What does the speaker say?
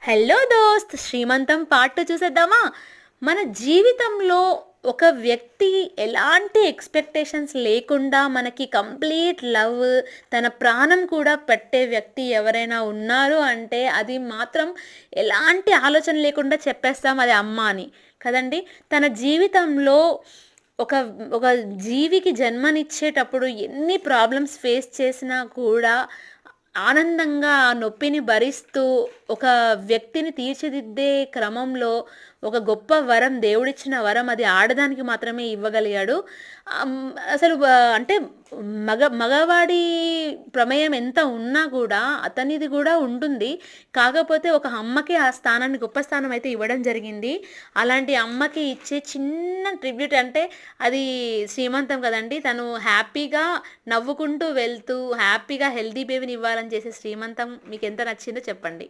Hello దోస్త్, శ్రీమంతం part 2 చూసేద్దామా? మన జీవితంలో ఒక వ్యక్తి ఎలాంటి ఎక్స్పెక్టేషన్స్ లేకుండా మనకి కంప్లీట్ లవ్, తన ప్రాణం కూడా పెట్టే వ్యక్తి ఎవరైనా ఉన్నారు అంటే అది మాత్రం ఎలాంటి ఆలోచన లేకుండా చెప్పేస్తాం, అది అమ్మ అని కదండి. తన జీవితంలో ఒక ఒక జీవికి జన్మనిచ్చేటప్పుడు ఎన్ని ప్రాబ్లమ్స్ ఫేస్ చేసినా కూడా ఆనందంగా ఆ నొప్పిని భరిస్తూ ఒక వ్యక్తిని తీర్చిదిద్దే క్రమంలో ఒక గొప్ప వరం, దేవుడిచ్చిన వరం, అది ఆడదానికి మాత్రమే ఇవ్వగలిగాడు. అసలు అంటే మగవాడి ప్రమేయం ఎంత ఉన్నా కూడా అతనిది కూడా ఉంటుంది. కాకపోతే ఒక అమ్మకి ఆ స్థానాన్ని, గొప్ప స్థానం అయితే ఇవ్వడం జరిగింది. అలాంటి అమ్మకి ఇచ్చే చిన్న ట్రిబ్యూట్ అంటే అది శ్రీమంతం కదండి. తను హ్యాపీగా నవ్వుకుంటూ వెళ్తూ హ్యాపీగా హెల్తీ బేబీని ఇవ్వాలని చేసే శ్రీమంతం మీకు ఎంత నచ్చిందో చెప్పండి.